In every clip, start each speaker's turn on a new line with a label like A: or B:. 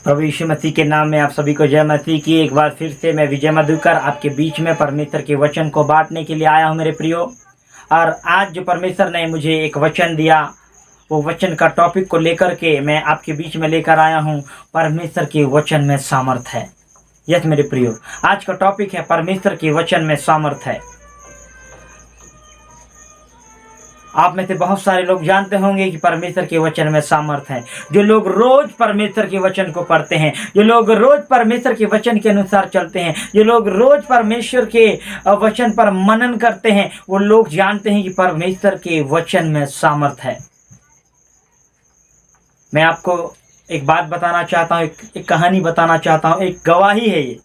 A: प्रभु यीशु मसीह के नाम में आप सभी को जय मसीह की। एक बार फिर से मैं विजय मधुकर आपके बीच में परमेश्वर के वचन को बांटने के लिए आया हूं मेरे प्रियो। और आज जो परमेश्वर ने मुझे एक वचन दिया, वो वचन का टॉपिक को लेकर के मैं आपके बीच में लेकर आया हूं। परमेश्वर के वचन में सामर्थ है। यस मेरे प्रियो, आज का टॉपिक है परमेश्वर के वचन में सामर्थ है। आप में से बहुत सारे लोग जानते होंगे कि परमेश्वर के वचन में सामर्थ है। जो लोग रोज परमेश्वर के वचन को पढ़ते हैं, जो लोग रोज परमेश्वर के वचन के अनुसार चलते हैं, जो लोग रोज परमेश्वर के वचन पर मनन करते हैं, वो लोग जानते हैं कि परमेश्वर के वचन में सामर्थ है। मैं आपको एक बात बताना चाहता हूँ, एक कहानी बताना चाहता हूँ, एक गवाही है ये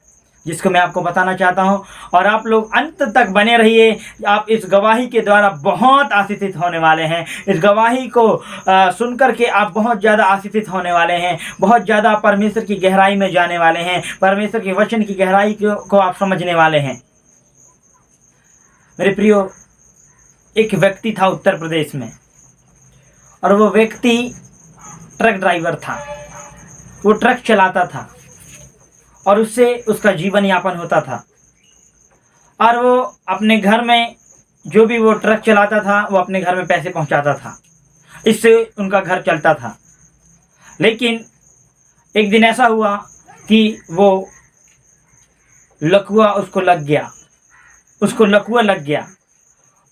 A: जिसको मैं आपको बताना चाहता हूं। और आप लोग अंत तक बने रहिए। आप इस गवाही के द्वारा बहुत आशीषित होने वाले हैं। इस गवाही को सुनकर के आप बहुत ज़्यादा आशीषित होने वाले हैं। बहुत ज़्यादा परमेश्वर की गहराई में जाने वाले हैं। परमेश्वर के वचन की गहराई को आप समझने वाले हैं। मेरे प्रियो, एक व्यक्ति था उत्तर प्रदेश में, और वो व्यक्ति ट्रक ड्राइवर था। वो ट्रक चलाता था और उससे उसका जीवन यापन होता था। और वो अपने घर में, जो भी वो ट्रक चलाता था, वो अपने घर में पैसे पहुंचाता था। इससे उनका घर चलता था। लेकिन एक दिन ऐसा हुआ कि वो लकवा उसको लग गया। उसको लकवा लग गया।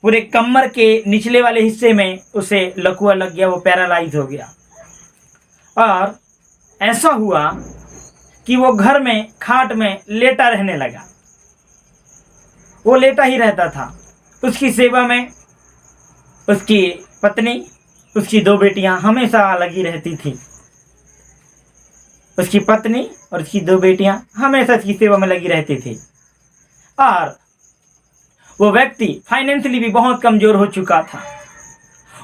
A: पूरे कमर के निचले वाले हिस्से में उसे लकवा लग गया। वो पैरालाइज हो गया। और ऐसा हुआ कि वो घर में खाट में लेटा रहने लगा। वो लेटा ही रहता था। उसकी सेवा में उसकी पत्नी, उसकी 2 बेटियां हमेशा लगी रहती थी। उसकी पत्नी और उसकी 2 बेटियां हमेशा उसकी सेवा में लगी रहती थी। और वो व्यक्ति फाइनेंशियली भी बहुत कमजोर हो चुका था।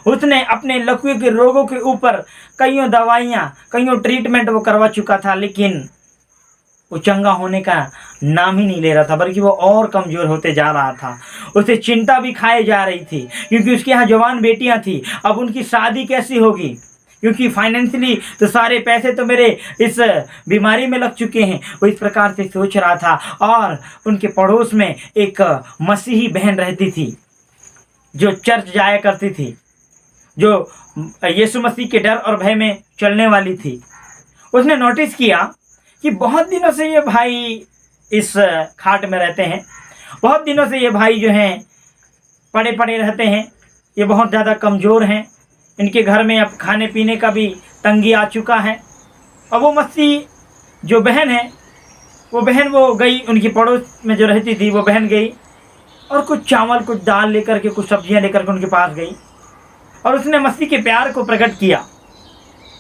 A: उसने अपने लकवे के रोगों के ऊपर कईयों दवाइयां, कईयों ट्रीटमेंट वो करवा चुका था, लेकिन वो चंगा होने का नाम ही नहीं ले रहा था, बल्कि वो और कमज़ोर होते जा रहा था। उसे चिंता भी खाए जा रही थी, क्योंकि उसके यहाँ जवान बेटियां थी। अब उनकी शादी कैसी होगी, क्योंकि फाइनेंशियली तो सारे पैसे तो मेरे इस बीमारी में लग चुके हैं। वो इस प्रकार से सोच रहा था। और उनके पड़ोस में एक मसीही बहन रहती थी, जो चर्च जाया करती थी, जो यीशु मसीह के डर और भय में चलने वाली थी। उसने नोटिस किया कि बहुत दिनों से ये भाई इस खाट में रहते हैं। बहुत दिनों से ये भाई जो हैं पड़े पड़े रहते हैं। ये बहुत ज़्यादा कमज़ोर हैं। इनके घर में अब खाने पीने का भी तंगी आ चुका है। और वो मसीह जो बहन है, वो बहन वो गई, उनकी पड़ोस में जो रहती थी वो बहन गई और कुछ चावल, कुछ दाल लेकर के, कुछ सब्जियां लेकर के उनके पास गई। और उसने मसीह के प्यार को प्रकट किया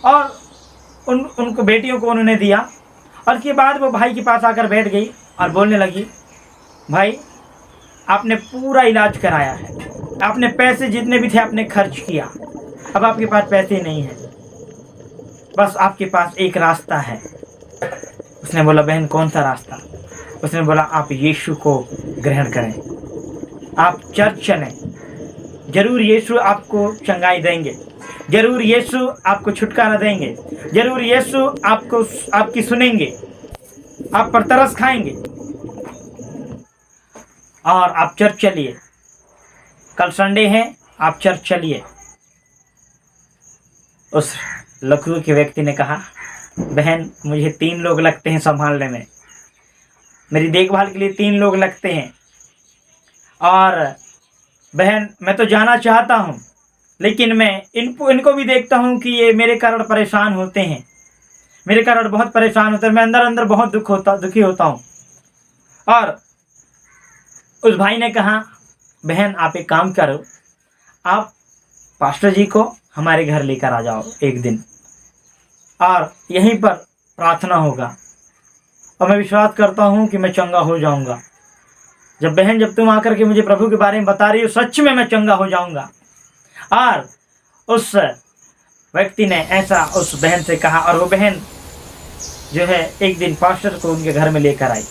A: और उनको बेटियों को उन्होंने दिया। और उसके बाद वो भाई के पास आकर बैठ गई और बोलने लगी, भाई आपने पूरा इलाज कराया है, आपने पैसे जितने भी थे आपने खर्च किया, अब आपके पास पैसे नहीं हैं, बस आपके पास एक रास्ता है। उसने बोला, बहन कौन सा रास्ता? उसने बोला, आप यीशु को ग्रहण करें, आप चर्च चलें, जरूर यीशु आपको चंगाई देंगे, जरूर यीशु आपको छुटकारा देंगे, जरूर यीशु आपकी सुनेंगे, आप पर तरस खाएंगे और आप चर्च चलिए। कल संडे है, आप चर्च चलिए। उस लकवे के व्यक्ति ने कहा, बहन मुझे 3 लोग लगते हैं संभालने में, मेरी देखभाल के लिए 3 लोग लगते हैं। और बहन मैं तो जाना चाहता हूँ, लेकिन मैं इनको भी देखता हूँ कि ये मेरे कारण परेशान होते हैं, मेरे कारण बहुत परेशान होते हैं। मैं अंदर अंदर बहुत दुखी होता हूँ। और उस भाई ने कहा, बहन आप एक काम करो, आप पास्टर जी को हमारे घर लेकर आ जाओ एक दिन, और यहीं पर प्रार्थना होगा, और मैं विश्वास करता हूँ कि मैं चंगा हो जाऊँगा। जब तुम आकर के मुझे प्रभु के बारे में बता रही हो, सच में मैं चंगा हो जाऊँगा। और उस व्यक्ति ने ऐसा उस बहन से कहा, और वो बहन जो है एक दिन पास्टर को उनके घर में लेकर आई,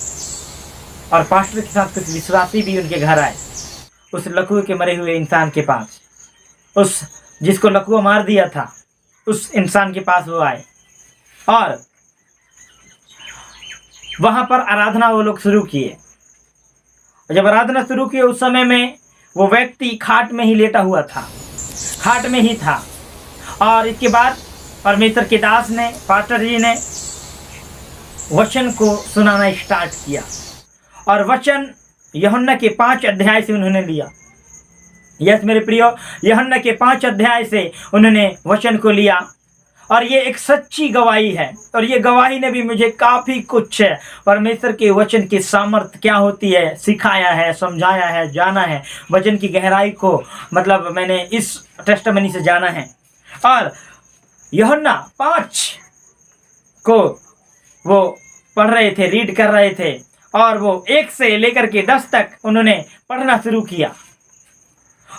A: और पास्टर के साथ कुछ विश्वासी भी उनके घर आए। उस लकवे के मरे हुए इंसान के पास, उस जिसको लकवा मार दिया था, उस इंसान के पास वो आए। और वहाँ पर आराधना वो लोग शुरू किए। जब आराधना शुरू किए उस समय में वो व्यक्ति खाट में ही लेटा हुआ था, खाट में ही था। और इसके बाद परमेश्वर के दास ने, पास्टर जी ने वचन को सुनाना स्टार्ट किया और वचन यूहन्ना के 5 अध्याय से उन्होंने लिया। यस मेरे प्रियो, यूहन्ना के 5 अध्याय से उन्होंने वचन को लिया और ये एक सच्ची गवाही है। और ये गवाही ने भी मुझे काफ़ी कुछ परमेश्वर के वचन की सामर्थ क्या होती है सिखाया है, समझाया है, जाना है। वचन की गहराई को मतलब मैंने इस टेस्टमनी से जाना है। और यूहन्ना 5 को वो पढ़ रहे थे, रीड कर रहे थे और वो 1 से लेकर के 10 तक उन्होंने पढ़ना शुरू किया।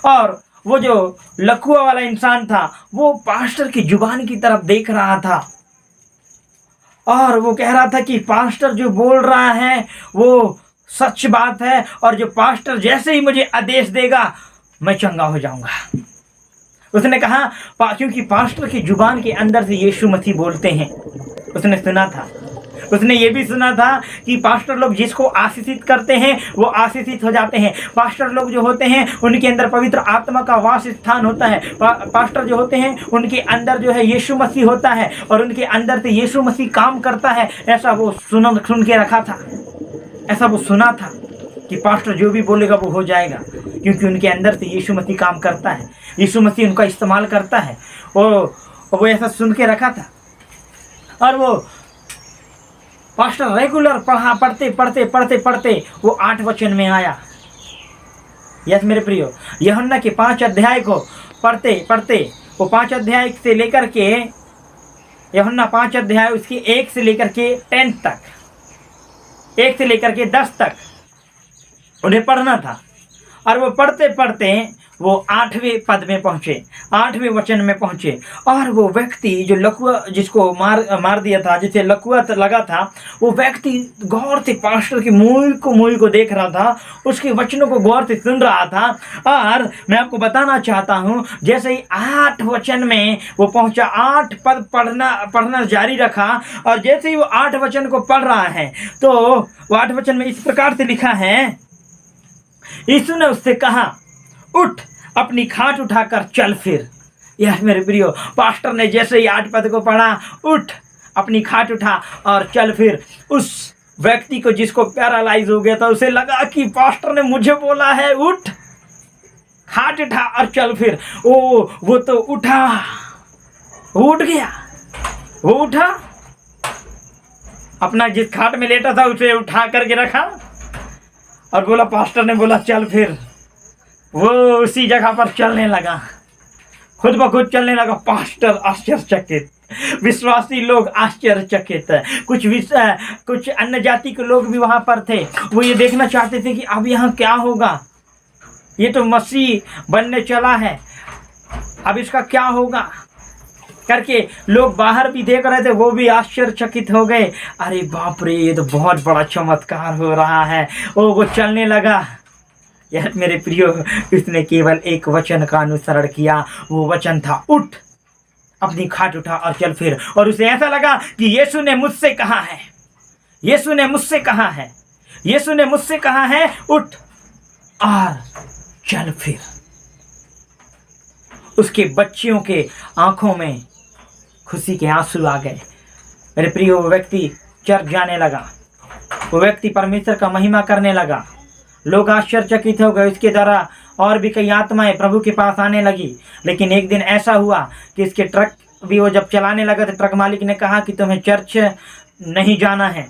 A: और वो जो लकुआ वाला इंसान था वो पास्टर की जुबान की तरफ देख रहा था और वो कह रहा था कि पास्टर जो बोल रहा है वो सच बात है और जो पास्टर जैसे ही मुझे आदेश देगा मैं चंगा हो जाऊंगा। उसने कहा क्योंकि पास्टर की जुबान के अंदर से यीशु मसीह बोलते हैं। उसने सुना था, उसने ये भी सुना था कि पास्टर लोग जिसको आशीषित करते हैं वो आशीषित हो जाते हैं। पास्टर लोग जो होते हैं उनके अंदर पवित्र आत्मा का वास स्थान होता है। पास्टर जो होते हैं उनके अंदर जो है यीशु मसीह होता है और उनके अंदर से यीशु मसीह काम करता है। ऐसा वो सुन के रखा था, ऐसा वो सुना था कि पास्टर जो भी बोलेगा वो हो जाएगा, क्योंकि उनके अंदर से यीशु मसीह काम करता है, यीशु मसीह उनका इस्तेमाल करता है। वो ऐसा सुन के रखा था। और वो पास्टर रेगुलर पढ़ते वो 8 वचन में आया। यस मेरे प्रियो, यूहन्ना के 5 अध्याय को पढ़ते वो 5 अध्याय से लेकर के यूहन्ना 5 अध्याय उसके 1 से लेकर के 10 तक, 1 से लेकर के 10 तक उन्हें पढ़ना था। और वो पढ़ते वो 8वें पद में पहुँचे, 8वें वचन में पहुँचे। और वो व्यक्ति जो लकुआ जिसको मार दिया था, जिसे लकुआ लगा था, वो व्यक्ति गौर से पास्टर के मुँह को देख रहा था, उसके वचनों को गौर से सुन रहा था। और मैं आपको बताना चाहता हूँ, जैसे ही 8 वचन में वो पहुँचा, 8 पद पढ़ना जारी रखा और जैसे ही वो 8 वचन को पढ़ रहा है तो वो 8 वचन में इस प्रकार से लिखा है, यीशु ने उससे कहा, उठ अपनी खाट उठाकर चल फिर। यह मेरे प्रियो, पास्टर ने जैसे ही 8 पद को पढ़ा, उठ अपनी खाट उठा और चल फिर। उस व्यक्ति को जिसको पैरालाइज हो गया था उसे लगा कि पास्टर ने मुझे बोला है उठ, खाट उठा और चल फिर। वो तो उठा, वो उठ गया, वो उठा, अपना जिस खाट में लेटा था उसे उठा करके रखा और बोला, पास्टर ने बोला चल फिर। वो उसी जगह पर चलने लगा, खुद ब खुद चलने लगा। पास्टर आश्चर्यचकित, विश्वासी लोग आश्चर्यचकित, कुछ अन्य जाति के लोग भी वहाँ पर थे। वो ये देखना चाहते थे कि अब यहाँ क्या होगा, ये तो मसीह बनने चला है, अब इसका क्या होगा करके लोग बाहर भी देख रहे थे, वो भी आश्चर्यचकित हो गए। अरे बाप रे, ये तो बहुत बड़ा चमत्कार हो रहा है। वो चलने लगा। यार मेरे प्रियो, उसने केवल एक वचन का अनुसरण किया। वो वचन था, उठ अपनी खाट उठा और चल फिर। और उसे ऐसा लगा कि यीशु ने मुझसे कहा है, यीशु ने मुझसे कहा है, यीशु ने मुझसे कहा है उठ और चल फिर। उसके बच्चियों के आंखों में खुशी के आंसू आ गए। मेरे प्रियो, वो व्यक्ति चर्च जाने लगा, वो व्यक्ति परमेश्वर का महिमा करने लगा। लोग आश्चर्यचकित हो गए। इसके द्वारा और भी कई आत्माएं प्रभु के पास आने लगी। लेकिन एक दिन ऐसा हुआ कि इसके ट्रक भी वो जब चलाने लगा तो ट्रक मालिक ने कहा कि तुम्हें चर्च नहीं जाना है,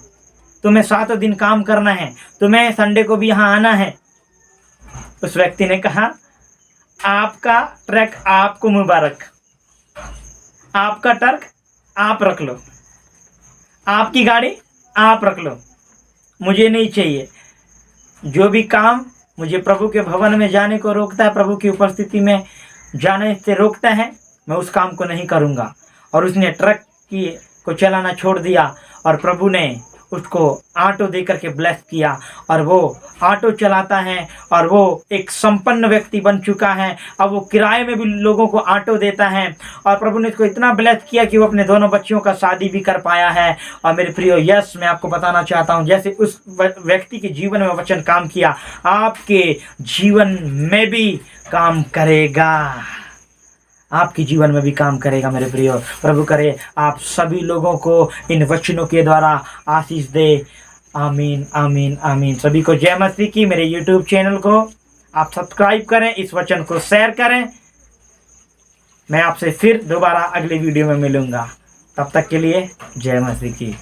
A: तुम्हें 7 दिन काम करना है, तुम्हें संडे को भी यहाँ आना है। उस व्यक्ति ने कहा, आपका ट्रक आपको मुबारक, आपका ट्रक आप रख लो, आपकी गाड़ी आप रख लो, मुझे नहीं चाहिए। जो भी काम मुझे प्रभु के भवन में जाने को रोकता है, प्रभु की उपस्थिति में जाने से रोकता है, मैं उस काम को नहीं करूँगा। और उसने ट्रक को चलाना छोड़ दिया और प्रभु ने उसको ऑटो दे करके ब्लेस किया और वो ऑटो चलाता है और वो एक संपन्न व्यक्ति बन चुका है। अब वो किराए में भी लोगों को ऑटो देता है और प्रभु ने उसको इतना ब्लेस किया कि वो अपने दोनों बच्चियों का शादी भी कर पाया है। और मेरे प्रियो, यस, मैं आपको बताना चाहता हूँ, जैसे उस व्यक्ति के जीवन में वचन काम किया, आपके जीवन में भी काम करेगा, आपके जीवन में भी काम करेगा मेरे प्रियो। प्रभु करे आप सभी लोगों को इन वचनों के द्वारा आशीष दे। आमीन आमीन आमीन। सभी को जय मसीह की। मेरे YouTube चैनल को आप सब्सक्राइब करें, इस वचन को शेयर करें। मैं आपसे फिर दोबारा अगले वीडियो में मिलूंगा। तब तक के लिए जय मसीह की।